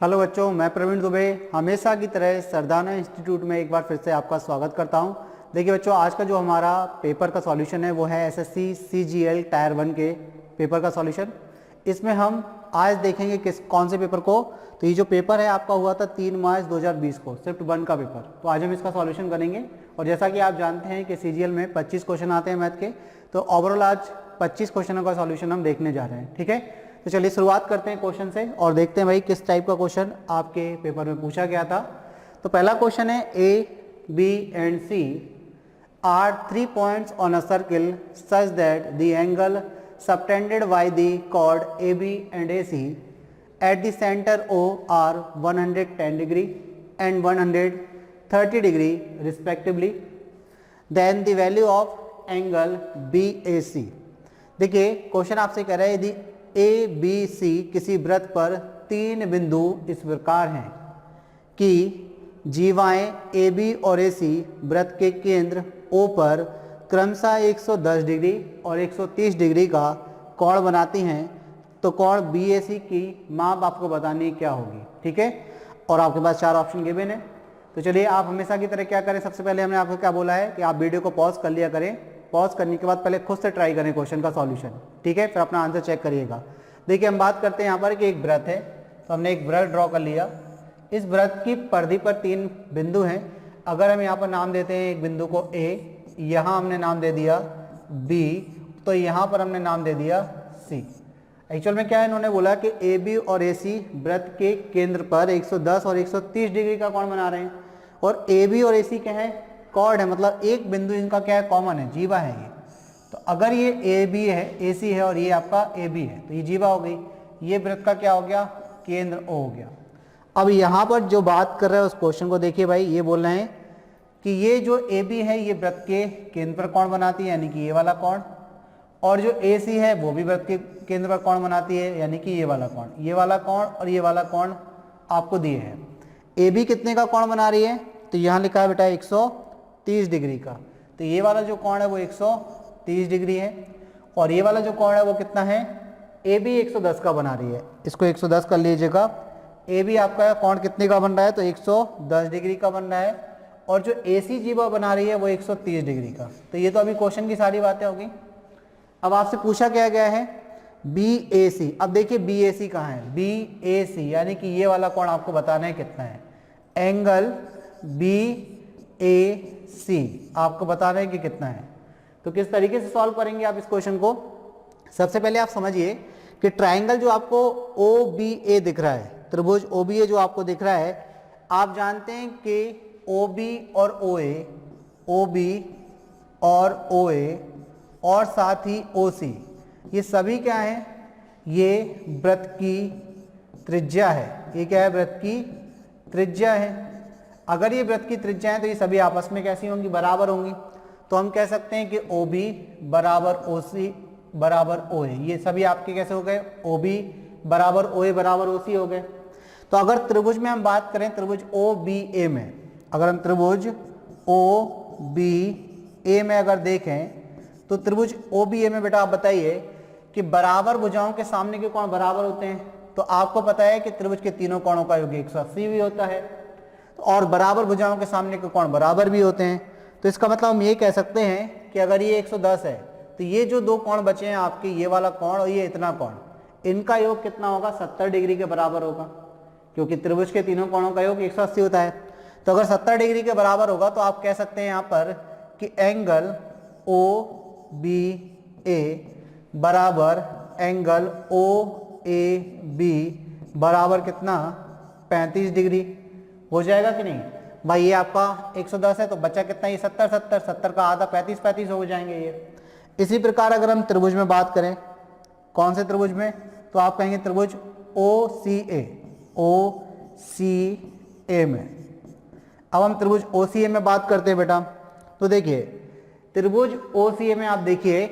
Hello बच्चों, मैं प्रवीण दुबे हमेशा की तरह सरदाना इंस्टीट्यूट में एक बार फिर से आपका स्वागत करता हूं। देखिए बच्चों, आज का जो हमारा पेपर का सॉल्यूशन है वो है एसएससी सीजीएल टायर 1 के पेपर का सॉल्यूशन। इसमें हम आज देखेंगे कौन से पेपर को। तो ये जो पेपर है आपका हुआ था 3 मार्च 2020 को, शिफ्ट 1 का पेपर। तो आज हम इसका सॉल्यूशन करेंगे। और जैसा कि आप जानते हैं कि सीजीएल में 25 क्वेश्चन आते हैं मैथ के, तो ओवरऑल आज 25 क्वेश्चनों का सॉल्यूशन हम देखने जा रहे हैं। ठीक है, तो चलिए शुरुआत करते हैं क्वेश्चन से और देखते हैं भाई किस टाइप का क्वेश्चन आपके पेपर में पूछा गया था। तो पहला क्वेश्चन है, A B and C are 3 points on a circle such that the angle subtended by the chord A B and A C at the centre O are 110 degree and 130 degree respectively, then the value of angle B A C. देखिए question आपसे कह रहा है यदि A B C किसी वृत्त पर 3 बिंदु इस प्रकार हैं कि जीवाएं ए बी और ए सी वृत्त के केंद्र ओ पर क्रमशः 110 डिग्री और 130 डिग्री का कोण बनाती हैं, तो कोण बी ए सी की माप आपको बतानी क्या होगी। ठीक है, और आपके पास 4 ऑप्शन गिवन है। तो चलिए आप हमेशा की तरह क्या करें, सबसे पहले हमने आपको क्या बोला है कि आप वीडियो को पॉज कर लिया करें। पॉज करने के बाद पहले खुद से ट्राई करें क्वेश्चन का सॉल्यूशन। ठीक है, फिर अपना आंसर चेक करिएगा। देखिए हम बात करते हैं यहाँ पर कि एक वृत्त है, तो हमने एक वृत्त ड्रॉ कर लिया। इस वृत्त की परिधि पर 3 बिंदु हैं। अगर हम यहाँ पर नाम देते हैं एक बिंदु को ए, यहाँ हमने नाम दे दिया बी, तो यहाँ पर हमने नाम दे दिया सी। एक्चुअल में क्या है, इन्होंने बोला कि ए बी और ए सी वृत्त के केंद्र पर 110 और 130 डिग्री का कोण बना रहे हैं। और ए बी और ए सी क्या है, कॉर्ड है, मतलब एक बिंदु इनका क्या है, कॉमन है, जीवा है ये। तो अगर ये ए बी है, ए सी है और ये आपका ए बी है, तो ये जीवा हो गई। ये वृत्त का क्या हो गया, केंद्र ओ हो गया। अब यहाँ पर जो बात कर रहे हैं उस क्वेश्चन को देखिए भाई, ये बोल रहे हैं कि ये जो ए बी है ये वृत्त के केंद्र पर कोण बनाती है, यानी कि ये वाला कोण। और जो ए सी है वो भी वृत्त के केंद्र पर कोण बनाती है, यानी कि ये वाला कोण। ये वाला कोण और ये वाला कोण आपको दिए हैं। ए बी कितने का कोण बना रही है, तो यहाँ लिखा है बेटा 130 डिग्री का। तो ये वाला जो कोण है वो 130 डिग्री है। और ये वाला जो कोण है वो कितना है, ए बी 110 का बना रही है। इसको 110 कर लीजिएगा। ए बी आपका कोण कितने का बन रहा है, तो 110 डिग्री का बन रहा है। और जो ए सी जीवा बना रही है वो 130 डिग्री का। तो ये तो अभी क्वेश्चन की सारी बातें होगी। अब आपसे पूछा क्या गया है, बी ए सी। अब देखिए बी ए सी कहाँ है, बी ए सी यानी कि ये वाला कोण आपको बताना है कितना है। एंगल बी ए सी आपको बताना है कि कितना है। तो किस तरीके से सॉल्व करेंगे आप इस क्वेश्चन को। सबसे पहले आप समझिए कि ट्राइंगल जो आपको ओ बी ए दिख रहा है, त्रिभुज ओ बी ए जो आपको दिख रहा है, आप जानते हैं कि ओ बी और ओ ए, ओ बी और ओ ए और साथ ही ओ सी, ये सभी क्या है, ये वृत्त की त्रिज्या है। ये क्या है, वृत्त की त्रिज्या है। अगर ये वृत्त की त्रिज्या है तो ये सभी आपस में कैसी होंगी, बराबर होंगी। तो हम कह सकते हैं कि ओ बी बराबर ओ सी बराबर ओ ए। ये सभी आपके कैसे हो गए, ओ बी बराबर ओ ए बराबर ओ सी हो गए। तो अगर त्रिभुज में हम बात करें, त्रिभुज ओ बी ए में, अगर हम त्रिभुज ओ बी ए में अगर देखें, तो त्रिभुज ओ बी ए में बेटा आप बताइए कि बराबर भुजाओं के सामने के कोण बराबर होते हैं। तो आपको पता है कि त्रिभुज के तीनों कोणों का योग 180 भी होता है, और बराबर भुजाओं के सामने के कोण बराबर भी होते हैं। तो इसका मतलब हम ये कह सकते हैं कि अगर ये 110 है तो ये जो 2 कोण बचे हैं आपके, ये वाला कोण और ये इतना कोण, इनका योग कितना होगा, 70 डिग्री के बराबर होगा, क्योंकि त्रिभुज के तीनों कोणों का योग 180 होता है। तो अगर 70 डिग्री के बराबर होगा तो आप कह सकते हैं यहाँ पर कि एंगल ओ बी ए बराबर एंगल ओ ए बी बराबर कितना, 35 डिग्री हो जाएगा कि नहीं भाई। ये आपका 110 है तो बचा कितना, ये 70 का आधा 35 हो जाएंगे ये। इसी प्रकार अगर हम त्रिभुज में बात करें, कौन से त्रिभुज में, तो आप कहेंगे त्रिभुज ओ सी ए में। अब हम त्रिभुज ओ सी ए में बात करते हैं बेटा। तो देखिए त्रिभुज ओ सी ए में आप देखिए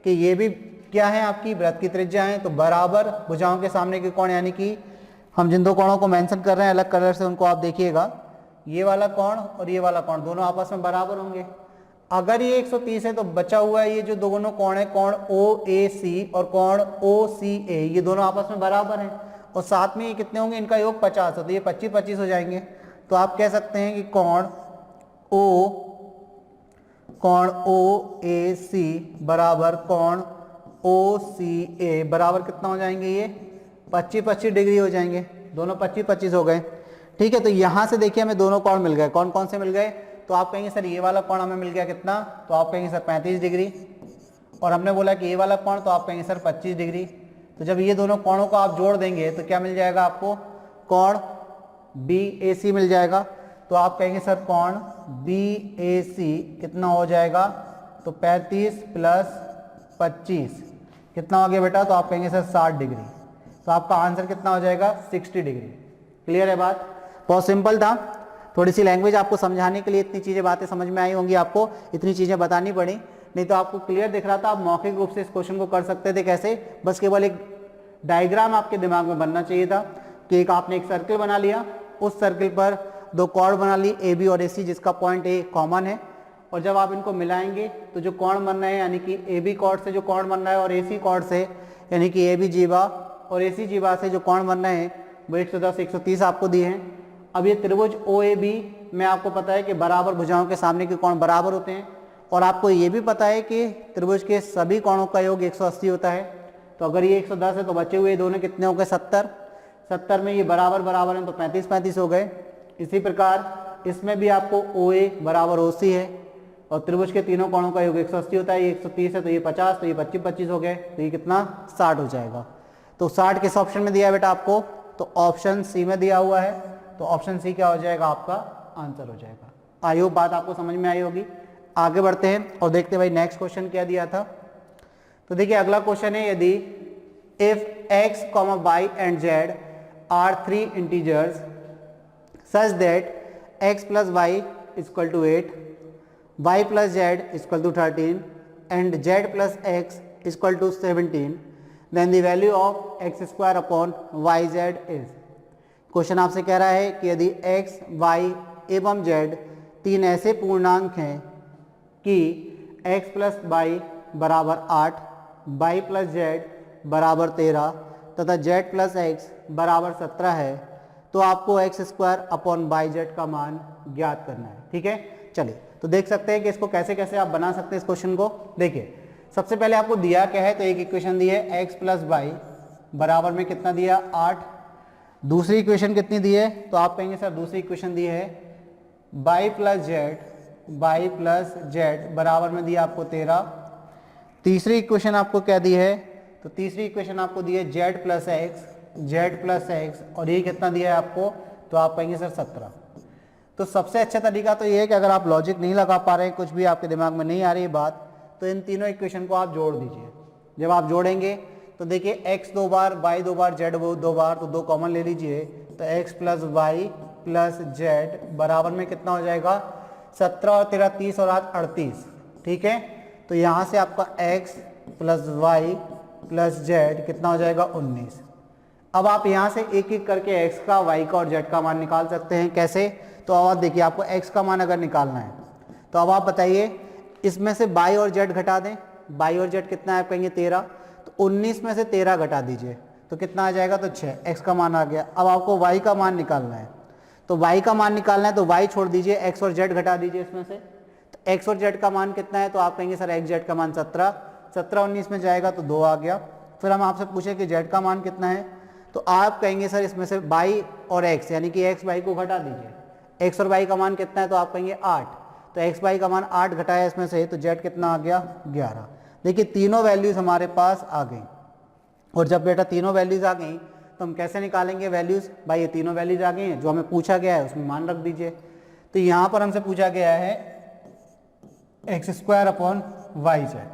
कि ये भी क्या है, आपकी वृत्त की त्रिज्या है। तो बराबर भुजाओं के सामने के कोण, यानी कि हम जिन 2 कोणों को मेंशन कर रहे हैं अलग कलर से, उनको आप देखिएगा, ये वाला कोण और ये वाला कोण दोनों आपस में बराबर होंगे। अगर ये 130 है तो बचा हुआ है ये जो दोनों कोण है, कोण ओ ए सी और कोण ओ सी ए, ये दोनों आपस में बराबर हैं। और साथ में ये कितने होंगे, इनका योग 50 है, तो ये 25 25 हो जाएंगे। तो आप कह सकते हैं कि कोण ओ ए सी बराबर कोण ओ सी ए बराबर कितना हो जाएंगे, ये 25 25 डिग्री हो जाएंगे, दोनों 25 25 हो गए। ठीक है, तो यहाँ से देखिए हमें दोनों कोण मिल गए। कौन कौन से मिल गए, तो आप कहेंगे सर ये वाला कोण हमें मिल गया कितना, तो आप कहेंगे सर 35 डिग्री, और हमने बोला कि ये वाला कोण, तो आप कहेंगे सर 25 डिग्री। तो जब ये दोनों कोणों को आप जोड़ देंगे तो क्या मिल जाएगा आपको, कोण बी ए सी मिल जाएगा। तो आप कहेंगे सर कोण बी ए सी कितना हो जाएगा, तो 35 प्लस 25 कितना हो गया बेटा, तो आप कहेंगे सर 60 डिग्री। तो आपका आंसर कितना हो जाएगा, 60 डिग्री। क्लियर है बात, बहुत सिंपल था। थोड़ी सी लैंग्वेज आपको समझाने के लिए इतनी चीज़ें बातें समझ में आई होंगी, आपको इतनी चीज़ें बतानी पड़ी, नहीं तो आपको क्लियर दिख रहा था। आप मौखिक रूप से इस क्वेश्चन को कर सकते थे। कैसे, बस केवल एक डायग्राम आपके दिमाग में बनना चाहिए था कि एक आपने एक सर्कल बना लिया, उस सर्कल पर दो कॉर्ड बना ली ए बी और ए सी, जिसका पॉइंट ए कॉमन है, और जब आप इनको मिलाएंगे तो जो कोण बन रहे हैं, यानी कि ए बी कॉर्ड से जो कोण बन रहा है और ए सी कॉर्ड से, यानी कि ए बी जीवा और ए सी जीवा से जो कोण बन रहे हैं वो 110 130 आपको दिए हैं। अब ये त्रिभुज ओ ए बी में आपको पता है कि बराबर भुजाओं के सामने के कोण बराबर होते हैं, और आपको ये भी पता है कि त्रिभुज के सभी कोणों का योग 180 होता है। तो अगर ये 110 है तो बचे हुए दोनों कितने हो गए, 70। 70 में ये बराबर बराबर हैं तो 35 35 हो गए। इसी प्रकार इसमें भी आपको ओ ए बराबर ओ सी है, और त्रिभुज के तीनों कोणों का योग 180 होता है, ये 130 है तो ये 50, तो ये 25 25 हो गए, तो ये कितना 60 हो जाएगा। तो 60 किस ऑप्शन में दिया है बेटा आपको, तो ऑप्शन सी में दिया हुआ है। तो ऑप्शन सी क्या हो जाएगा, आपका आंसर हो जाएगा। आई होप बात आपको समझ में आई होगी। आगे बढ़ते हैं और देखते हैं भाई नेक्स्ट क्वेश्चन क्या दिया था। तो देखिए अगला क्वेश्चन है, यदि if x, y and z are 3 integers such that x plus y equal to 8, y plus z equal to 13 and z plus x equal to 17, then the value of x square upon y z is. क्वेश्चन आपसे कह रहा है कि यदि x, y एवं z तीन ऐसे पूर्णांक हैं कि x प्लस वाई बराबर 8, y प्लस जेड बराबर 13 तथा z प्लस एक्स बराबर 17 है, तो आपको x square upon y z का मान ज्ञात करना है। ठीक है, चलिए तो देख सकते हैं कि इसको कैसे कैसे आप बना सकते हैं इस क्वेश्चन को। देखिए सबसे पहले आपको दिया क्या है, तो एक इक्वेशन दी है एक्स प्लस वाई बराबर में कितना दिया 8। दूसरी इक्वेशन कितनी दी है, तो आप कहेंगे सर दूसरी इक्वेशन दी है वाई प्लस जेड बराबर में दिया आपको 13। तीसरी इक्वेशन आपको क्या दी है, तो तीसरी इक्वेशन आपको दी है जेड प्लस एक्स, और ये कितना दिया है आपको, तो आप कहेंगे सर 17। तो सबसे अच्छा तरीका तो ये है कि अगर आप लॉजिक नहीं लगा पा रहे हैं, कुछ भी आपके दिमाग में नहीं आ रही बात, तो इन तीनों इक्वेशन को आप जोड़ दीजिए। जब आप जोड़ेंगे तो देखिए x 2 बार, y 2 बार, z 2 बार, तो 2 कॉमन ले लीजिए, तो x plus y plus z बराबर में कितना हो जाएगा 17 और 13 30 और 8 38। ठीक है, तो यहाँ से आपका x plus y plus z कितना हो जाएगा 19। अब आप यहाँ से एक एक करके x का, y का और z का मान निकाल सकते हैं। कैसे, तो अब आप देखिए आपको x का मान अगर निकालना है तो अब आप बताइए इसमें से y और z घटा दें। y और z कितना है, आप कहेंगे 13, तो 19 में से 13 घटा दीजिए तो कितना आ जाएगा, तो 6। x का मान आ गया। अब आपको y का मान निकालना है, तो y का मान निकालना है तो y छोड़ दीजिए, x और z घटा दीजिए इसमें से। तो x और z का मान कितना है, तो आप कहेंगे सर x z का मान 17, 17 19 में जाएगा तो 2 आ गया। फिर हम आपसे पूछे कि z का मान कितना है, तो आप कहेंगे सर इसमें से y और x यानी कि x y को घटा दीजिए। x और y का मान कितना है, तो आप कहेंगे 8, तो x y का मान 8 घटाया इसमें से, तो z कितना आ गया 11। देखिए तीनों वैल्यूज हमारे पास आ गई, और जब बेटा तीनों वैल्यूज आ गई तो हम कैसे निकालेंगे वैल्यूज, भाई ये तीनों वैल्यूज आ गई हैं, जो हमें पूछा गया है उसमें मान रख दीजिए। तो यहाँ पर हमसे पूछा गया है x square upon y z,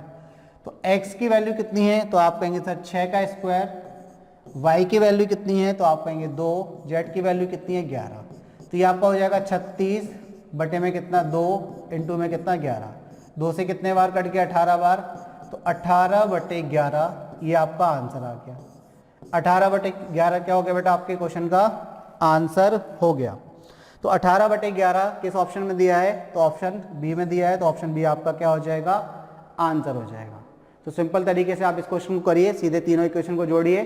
तो x की वैल्यू कितनी है, तो आप कहेंगे सर 6 का स्क्वायर, y की वैल्यू कितनी है, तो आप कहेंगे 2, z की वैल्यू कितनी है 11, तो ये आपका हो जाएगा 36 बटे में कितना 2 इंटू में कितना 11, 2 से कितने बार कट गया 18 बार, तो 18 बटे 11 ये आपका आंसर आ गया। 18 बटे 11 क्या हो गया बेटा, आपके क्वेश्चन का आंसर हो गया। तो 18 बटे 11 किस ऑप्शन में दिया है, तो ऑप्शन बी में दिया है, तो ऑप्शन बी आपका क्या हो जाएगा, आंसर हो जाएगा। तो सिंपल तरीके से आप इस क्वेश्चन को करिए, सीधे तीनों इक्वेशन को जोड़िए,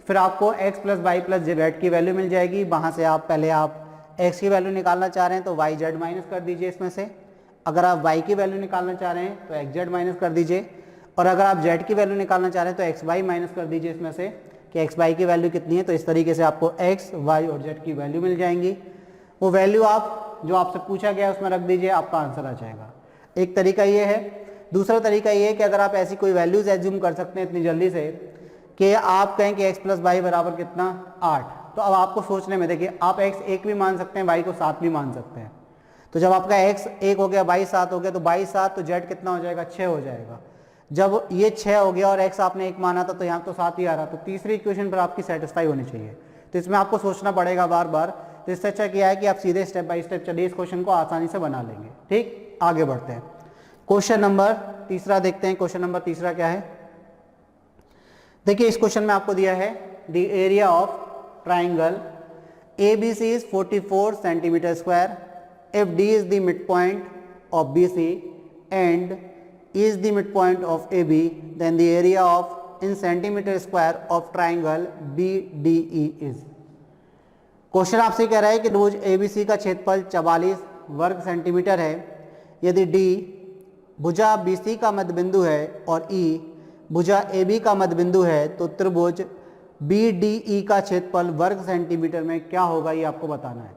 फिर आपको x plus y plus z की वैल्यू मिल जाएगी। वहाँ से आप पहले आप x की वैल्यू निकालना चाह रहे हैं तो वाई जेड माइनस कर दीजिए इसमें से। अगर आप y की वैल्यू निकालना चाह रहे हैं तो एक्स जेड माइनस कर दीजिए, और अगर आप z की वैल्यू निकालना चाह रहे हैं तो एक्स वाई माइनस कर दीजिए इसमें से कि एक्स वाई की वैल्यू कितनी है। तो इस तरीके से आपको x, y और z की वैल्यू मिल जाएंगी। वो वैल्यू आप जो आपसे पूछा गया उसमें रख दीजिए, आपका आंसर आ जाएगा। एक तरीका ये है। दूसरा तरीका ये है कि अगर आप ऐसी कोई वैल्यूज एज्यूम कर सकते हैं इतनी जल्दी से कि आप कहें कि x प्लस वाई बराबर कितना 8, तो अब आपको सोचने में देखिए आप x 1 भी मान सकते हैं, y को 7 भी मान सकते हैं। तो जब आपका x 1 हो गया, y 7 हो गया, तो y 7 तो z कितना हो जाएगा 6 हो जाएगा। जब ये 6 हो गया और x आपने 1 माना था तो यहाँ तो 7 ही आ रहा, तो तीसरी इक्वेशन पर आपकी सेटिस्फाई होनी चाहिए। तो इसमें आपको सोचना पड़ेगा बार बार। तो इससे अच्छा किया है कि आप सीधे स्टेप बाय स्टेप चलिए इस क्वेश्चन को आसानी से बना लेंगे। ठीक, आगे बढ़ते हैं। क्वेश्चन नंबर तीसरा देखते हैं। क्वेश्चन नंबर तीसरा क्या है, देखिए इस क्वेश्चन में आपको दिया है the area of triangle ABC is 44 centimeter square. If D is the midpoint of BC and E is the midpoint of AB, then the area of in centimeter square of triangle BDE is. Question आपसे कह रहा है कि त्रिभुज ABC का क्षेत्रफल 44 वर्ग centimetre है। यदि D भुजा BC का मध्यबिंदु है और E भुजा AB का मध्यबिंदु है तो त्रिभुज BDE का क्षेत्रफल वर्ग सेंटीमीटर में क्या होगा, ये आपको बताना है।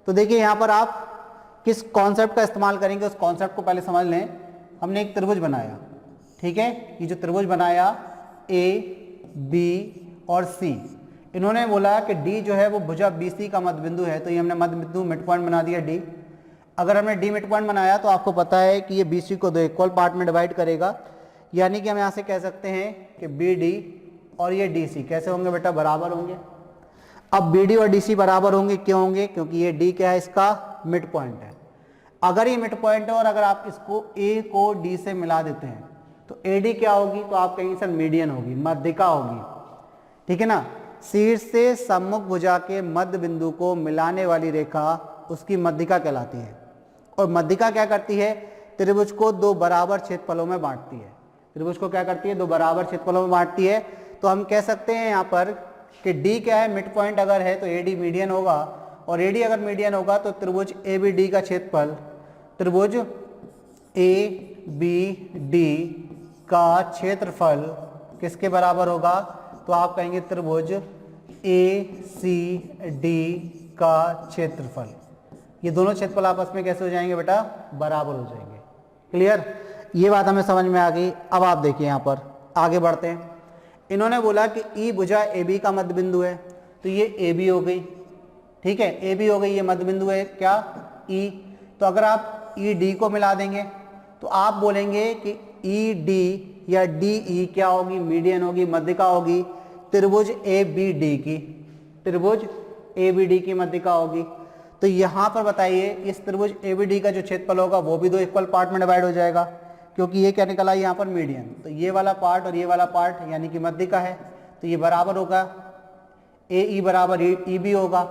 तो देखिए यहाँ पर आप किस कॉन्सेप्ट का इस्तेमाल करेंगे उस कॉन्सेप्ट को पहले समझ लें। हमने एक त्रिभुज बनाया, ठीक है, ये जो त्रिभुज बनाया A, B और C, इन्होंने बोला कि D जो है वो भुजा BC का मध्यबिंदु है, तो ये हमने मध्यबिंदु मिड पॉइंट बना दिया D। अगर हमने D मिड पॉइंट बनाया तो आपको पता है कि ये BC को दो इक्वल पार्ट में डिवाइड करेगा, यानी कि हम यहाँ से कह सकते हैं कि BD और ये DC कैसे होंगे बेटा, बराबर होंगे। अब BD और DC बराबर होंगे, क्यों होंगे, क्योंकि ये D क्या है, इसका मिड पॉइंट है। अगर ये मिड पॉइंट है और अगर आप इसको A को D से मिला देते हैं तो AD क्या होगी, तो आप कहेंगे सर मीडियन होगी, मध्यिका होगी, ठीक है ना। शीर्ष से सम्मुख भुजा के मध्य बिंदु को मिलाने वाली रेखा उसकी मध्यिका कहलाती है। और मध्यिका क्या करती है, त्रिभुज को दो बराबर क्षेत्रफलों में बांटती है। त्रिभुज को क्या करती है, दो बराबर क्षेत्रफलों में बांटती है। तो हम कह सकते हैं यहाँ पर कि D क्या है, मिड पॉइंट अगर है तो AD मीडियन होगा, और AD अगर मीडियन होगा तो त्रिभुज ABD का क्षेत्रफल त्रिभुज ABD का क्षेत्रफल किसके बराबर होगा, तो आप कहेंगे त्रिभुज ACD का क्षेत्रफल। ये दोनों क्षेत्रफल आपस में कैसे हो जाएंगे बेटा, बराबर हो जाएंगे। क्लियर, ये बात हमें समझ में आ गई। अब आप देखिए यहाँ पर आगे बढ़ते हैं। इन्होंने बोला कि E भुजा AB का मध्य बिंदु है, तो ये AB हो गई, ठीक है, AB हो गई, ये मध्य बिंदु है क्या, E। तो अगर आप ED को मिला देंगे तो आप बोलेंगे कि ED या DE क्या होगी, मीडियन होगी, मध्यिका होगी त्रिभुज ABD की, त्रिभुज ABD की मध्यिका होगी। तो यहाँ पर बताइए इस त्रिभुज ABD का जो क्षेत्रफल होगा वो भी दो इक्वल पार्ट में डिवाइड हो जाएगा, क्योंकि ये क्या निकला यहाँ पर मीडियन। तो ये वाला पार्ट और ये वाला पार्ट यानी कि मध्यिका है, तो ये बराबर होगा, AE बराबर EB होगा।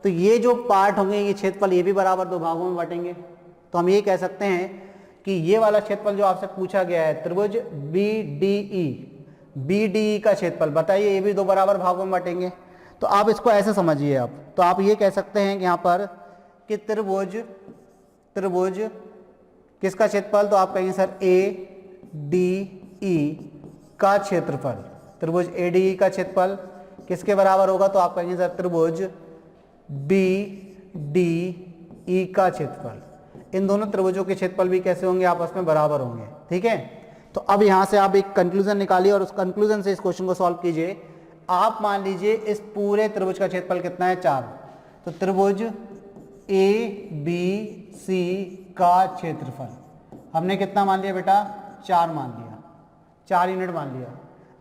तो ये जो पार्ट होंगे ये क्षेत्रफल ये भी बराबर दो भागों में बांटेंगे। तो हम ये कह सकते हैं कि ये वाला क्षेत्रफल जो आपसे पूछा गया है त्रिभुज BDE का क्षेत्रफल बताइए, ये भी दो बराबर भागों में बांटेंगे। तो आप इसको ऐसे समझिए। आप तो आप ये कह सकते हैं कि यहाँ पर कि त्रिभुज किसका क्षेत्रफल, तो आप कहेंगे सर ADE का क्षेत्रफल, त्रिभुज ADE का क्षेत्रफल किसके बराबर होगा, तो आप कहेंगे सर त्रिभुज BDE का क्षेत्रफल। इन दोनों त्रिभुजों के क्षेत्रफल भी कैसे होंगे, आपस में बराबर होंगे, ठीक है। तो अब यहाँ से आप एक कंक्लूजन निकालिए और उस कंक्लूजन से इस क्वेश्चन को सॉल्व कीजिए। आप मान लीजिए इस पूरे त्रिभुज का क्षेत्रफल कितना है, 4। तो त्रिभुज ABC का क्षेत्रफल हमने कितना मान लिया बेटा, 4 मान लिया, 4 यूनिट मान लिया।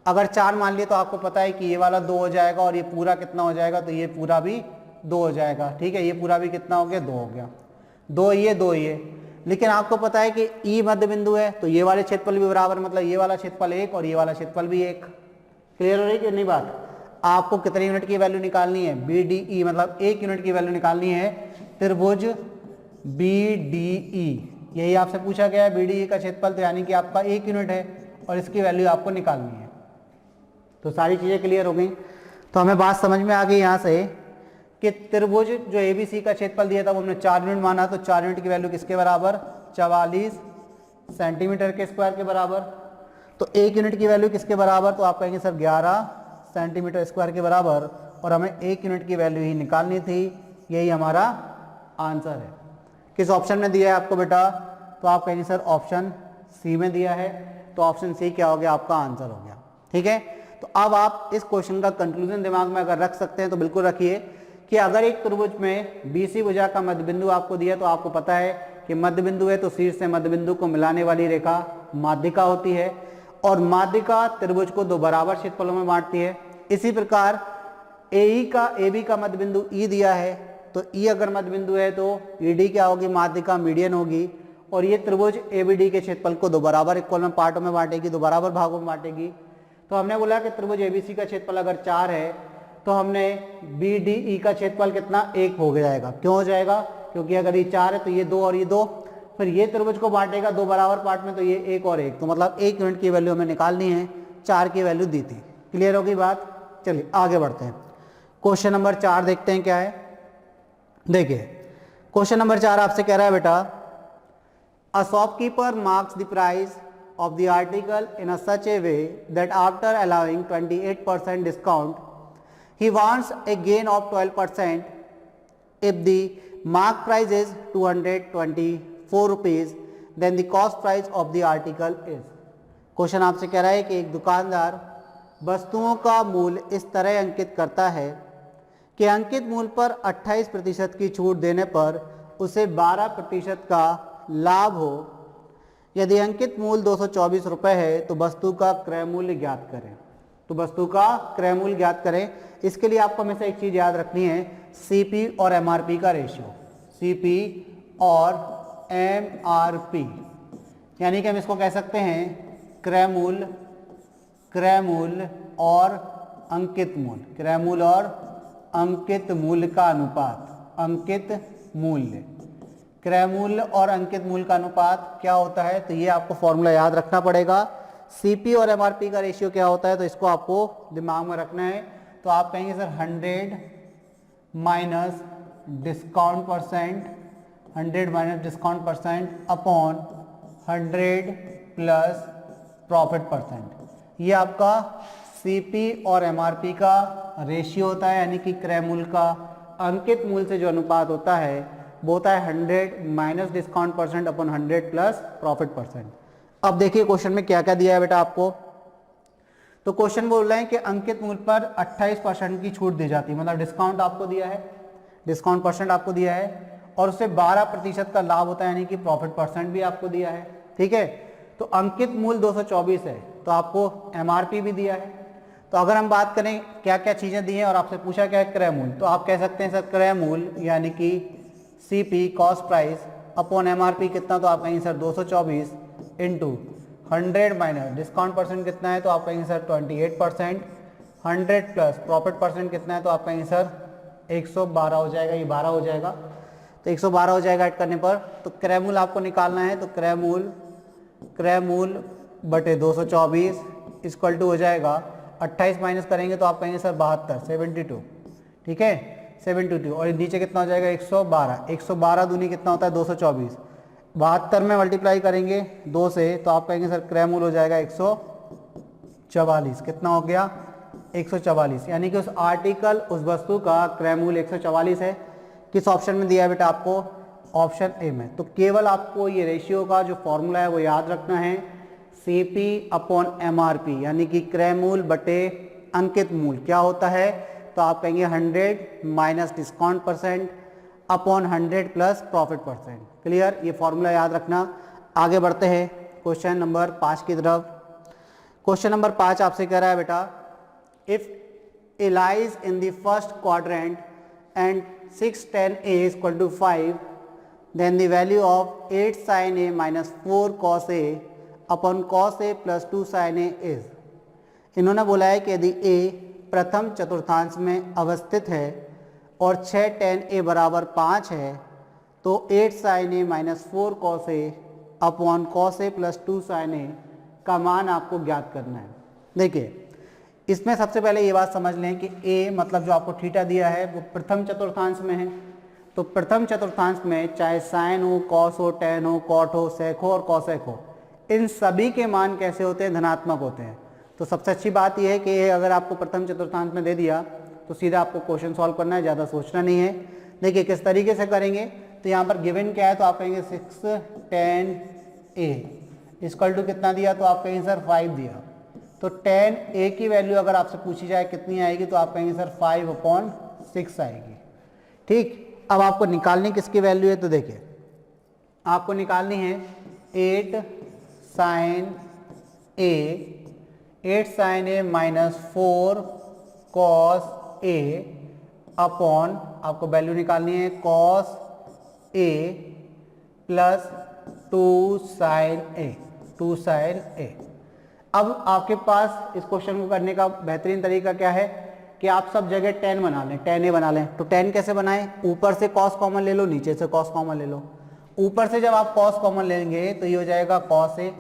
अगर 4 मान लिए तो आपको पता है कि ये वाला 2 हो जाएगा और ये पूरा कितना हो जाएगा, तो ये पूरा भी 2 हो जाएगा, ठीक है। ये पूरा भी कितना हो गया, 2 हो गया, 2 ये। लेकिन आपको पता है कि E मध्य बिंदु है तो ये वाले क्षेत्रफल भी बराबर, मतलब ये वाला क्षेत्रफल 1 और ये वाला क्षेत्रफल भी 1। क्लियर हो रही है कि नहीं बात। आपको कितने यूनिट की वैल्यू निकालनी है, BDE मतलब 1 यूनिट की वैल्यू निकालनी है त्रिभुज BDE। यही आपसे पूछा गया है BDE का क्षेत्रफल, तो यानी कि आपका 1 यूनिट है और इसकी वैल्यू आपको निकालनी है। तो सारी चीज़ें क्लियर हो गई। तो हमें बात समझ में आ गई यहाँ से कि त्रिभुज जो ABC का क्षेत्रफल दिया था वो हमने 4 यूनिट माना, तो 4 यूनिट की वैल्यू किसके बराबर, 44 सेंटीमीटर के स्क्वायर के बराबर। तो 1 यूनिट की वैल्यू किसके बराबर, तो आप कहेंगे सर 11 सेंटीमीटर स्क्वायर के बराबर, और हमें 1 यूनिट की वैल्यू ही निकालनी थी, यही हमारा आंसर है। किस ऑप्शन में दिया है आपको बेटा, तो आप कहेंगे सर ऑप्शन सी में दिया है, तो ऑप्शन सी क्या हो गया, आपका आंसर हो गया। ठीक है, तो अब आप इस क्वेश्चन का कंक्लूजन दिमाग में अगर रख सकते हैं तो बिल्कुल रखिए कि अगर एक त्रिभुज में BC भुजा का मध्य बिंदु आपको दिया, तो आपको पता है कि मध्य बिंदु है तो शीर्ष से मध्य बिंदु को मिलाने वाली रेखा माध्यिका होती है, और माध्यिका त्रिभुज को 2 बराबर क्षेत्रफलों में बांटती है। इसी प्रकार AB का मध्य बिंदु E दिया है, तो E अगर मध्य बिंदु है तो ED क्या होगी, माध्यिका मीडियन होगी, और ये त्रिभुज ABD के क्षेत्रफल को 2 बराबर इक्वल में पार्टों में बांटेगी, 2 बराबर भागों में बांटेगी। तो हमने बोला कि त्रिभुज ABC का क्षेत्रफल अगर 4 है तो हमने BDE का क्षेत्रफल कितना, 1 हो जाएगा। क्यों हो जाएगा, क्योंकि अगर ये 4 है तो ये 2 और ये 2, फिर ये त्रिभुज को बांटेगा 2 बराबर पार्ट में, तो ये 1 और 1, तो मतलब 1 यूनिट की वैल्यू हमें निकालनी है, 4 की वैल्यू दी थी। क्लियर होगी बात। चलिए आगे बढ़ते हैं, क्वेश्चन नंबर 4 देखते हैं क्या है। देखिए क्वेश्चन नंबर 4 आपसे कह रहा है बेटा, a shopkeeper marks the price of the article in a such a way that after allowing 28% discount he wants a gain of 12%. If the mark price is 224 rupees then the cost price of the article is। Question आपसे कह रहा है कि एक दुकानदार वस्तुओं का मूल्य इस तरह अंकित करता है कि अंकित मूल्य पर 28% की छूट देने पर उसे 12% का लाभ हो। यदि अंकित मूल्य 224 रुपये है तो वस्तु का क्रय मूल्य ज्ञात करें। तो वस्तु का क्रय मूल्य ज्ञात करें, इसके लिए आपको हमेशा एक चीज़ याद रखनी है, CP और MRP का रेशियो, CP और MRP, यानी कि हम इसको कह सकते हैं क्रय मूल्य और अंकित मूल्य, क्रय मूल्य और अंकित मूल्य का अनुपात, अंकित मूल्य, क्रय मूल्य और अंकित मूल्य का अनुपात क्या होता है, तो ये आपको फॉर्मूला याद रखना पड़ेगा। CP और MRP का रेशियो क्या होता है, तो इसको आपको दिमाग में रखना है। तो आप कहेंगे sir 100 minus discount percent, 100 minus discount percent upon 100 plus profit percent. ये आपका CP और MRP का रेशियो होता है, यानी कि क्रय मूल्य का अंकित मूल्य से जो अनुपात होता है वो होता है 100 minus discount percent upon 100 plus profit percent. अब देखिए क्वेश्चन में क्या क्या दिया है बेटा आपको। तो क्वेश्चन बोल रहे हैं कि अंकित मूल्य पर 28% की छूट दी जाती है, मतलब डिस्काउंट आपको दिया है, डिस्काउंट परसेंट आपको दिया है, और उससे 12% का लाभ होता है, यानी कि प्रॉफिट परसेंट भी आपको दिया है। ठीक है, तो अंकित मूल्य 224 है, तो आपको MRP भी दिया है। तो अगर हम बात करें क्या क्या चीज़ें दी हैं और आपसे पूछा क्या है क्रय मूल्य, तो आप कह सकते हैं सर क्रय मूल्य यानी कि CP cost price upon MRP कितना, तो आप कहेंगे sir 224 into 100 minus discount percent कितना है, तो आप कहेंगे सर 28%, 100 प्लस प्रॉफिट परसेंट कितना है, तो आप कहेंगे सर 112 हो जाएगा, ये 12 हो जाएगा, तो 112 हो जाएगा ऐड करने पर। तो क्रय मूल्य आपको निकालना है, तो क्रय मूल्य बटे 224 इक्वल टू हो जाएगा 28 माइनस करेंगे तो आप कहेंगे सर 72, ठीक है 72, और नीचे कितना हो जाएगा 112, 112 दूनी कितना होता है 224, 72 में मल्टीप्लाई करेंगे 2 से, तो आप कहेंगे सर क्रय मूल्य हो जाएगा 144, कितना हो गया 144, यानी कि उस आर्टिकल उस वस्तु का क्रय मूल्य 144 है। किस ऑप्शन में दिया है बेटा आपको, ऑप्शन ए में। तो केवल आपको ये रेशियो का जो फॉर्मूला है वो याद रखना है, CP अपॉन MRP, यानी कि क्रय मूल्य बटे अंकित मूल्य क्या होता है, तो आप कहेंगे 100 minus discount percent upon 100 plus profit percent. Clear, ये फॉर्मूला याद रखना। आगे बढ़ते हैं क्वेश्चन नंबर 5 की तरफ। क्वेश्चन नंबर 5 आपसे कह रहा है बेटा, if A lies in the first quadrant and 6 tan A is equal to 5, then the value of 8 sin A minus 4 cos A upon cos A plus 2 sin A is। इन्होंने बोला है कि यदि A प्रथम चतुर्थांश में अवस्थित है और 6 tan A बराबर 5 है तो 8 sin A minus 4 cos A upon cos A plus 2 sin A का मान आपको ज्ञात करना है। देखिए इसमें सबसे पहले ये बात समझ लें कि ए मतलब जो आपको थीटा दिया है वो प्रथम चतुर्थांश में है। तो प्रथम चतुर्थांश में चाहे साइन हो, कॉस हो, टेन हो, कॉट हो, सेक हो और कॉसेक हो, इन सभी के मान कैसे होते हैं? धनात्मक होते हैं। तो सबसे अच्छी बात यह है कि अगर आपको प्रथम चतुर्थांश में दे दिया तो सीधा आपको क्वेश्चन सॉल्व करना है, ज़्यादा सोचना नहीं है। देखिए किस तरीके से करेंगे। तो यहाँ पर गिवन क्या है, तो आप कहेंगे 6 10 a इक्वल टू कितना दिया, तो आप कहेंगे सर 5 दिया। तो 10 a की वैल्यू अगर आपसे पूछी जाए कितनी आएगी, तो आप कहेंगे सर 5/6 आएगी। ठीक, अब आपको निकालनी किसकी वैल्यू है, तो देखिए आपको निकालनी है 8 sin a minus 4 cos a upon आपको वैल्यू निकालनी है cos a plus 2 sin a। अब आपके पास इस क्वेश्चन को करने का बेहतरीन तरीका क्या है कि आप सब जगह 10 बना लें, 10a बना लें। तो 10 कैसे बनाएं? ऊपर से cos कॉमन ले लो, नीचे से cos कॉमन ले लो। ऊपर से जब आप cos कॉमन लेंगे तो ये हो जाएगा cos a।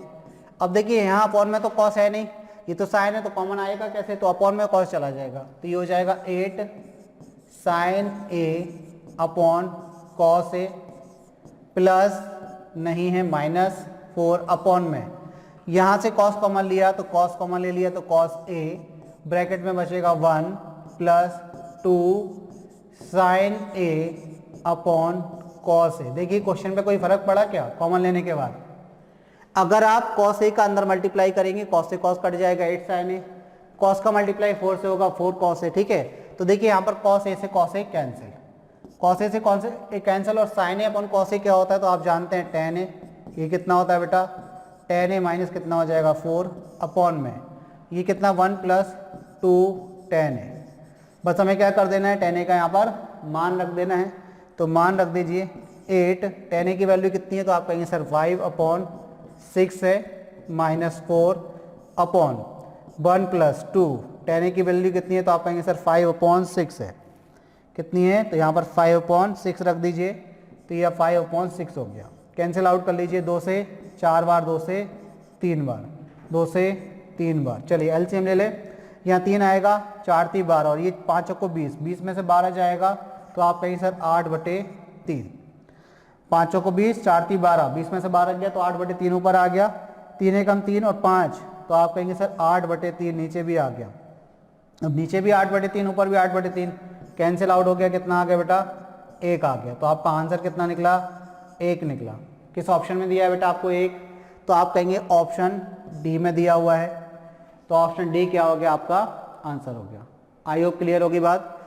अब देखिए यहाँ अपॉन में तो cos है नहीं, ये तो साइन है, तो कॉमन आएगा कैसे? तो अपॉन में cos चला जाएगा, तो ये हो जाएगा 8 sin a upon cos a plus नहीं है माइनस 4 अपॉन में, यहाँ से cos कॉमन लिया तो cos कॉमन ले लिया तो cos a, ब्रैकेट में बचेगा 1 plus 2 sin a upon cos a। देखिए क्वेश्चन पे कोई फर्क पड़ा क्या कॉमन लेने के बाद? अगर आप cos a का अंदर मल्टीप्लाई करेंगे, cos से cos कट जाएगा 8 sin a, cos का मल्टीप्लाई 4 से होगा 4 cos a। ठीक है, तो देखिए यहाँ पर cos a से cos a cancel, cos a से cos a कैंसिल, और sin a upon cos a क्या होता है, तो आप जानते हैं tan a। ये कितना होता है बेटा? tan a माइनस कितना हो जाएगा 4 अपॉन में ये कितना 1 प्लस 2 tan a। बस हमें क्या कर देना है, tan a का यहाँ पर मान रख देना है। तो मान रख दीजिए 8, tan a की वैल्यू कितनी है, तो आप कहेंगे सर 5/6 है minus 4 upon 1 plus 2, tan a की वैल्यू कितनी है, तो आप कहेंगे सर 5/6 है। कितनी है, तो यहाँ पर 5/6 रख दीजिए, तो यह 5/6 हो गया। कैंसिल आउट कर लीजिए, 2 से 4 बार, 2 से 3 बार, 2 से 3 बार। चलिए एलसीएम ले ले, यहाँ 3 आएगा, 4 3 12 और ये 5 को 20, 20 में से 12 जाएगा, तो आप कहेंगे सर 8/3। 5 को 20, 4 3 12, 20 में से 12 गया तो 8/3 ऊपर आ गया, 3 एकम 3 और 5, तो आप कहेंगे सर 8/3 नीचे भी आ गया। अब नीचे भी 8/3 ऊपर भी 8/3, कैंसिल आउट हो गया, कितना आ गया बेटा? 1 आ गया। तो आपका आंसर कितना निकला? 1 निकला। किस ऑप्शन में दिया है बेटा आपको 1? तो आप कहेंगे ऑप्शन डी में दिया हुआ है, तो ऑप्शन डी क्या हो गया? आपका आंसर हो गया। आई होप क्लियर होगी बात।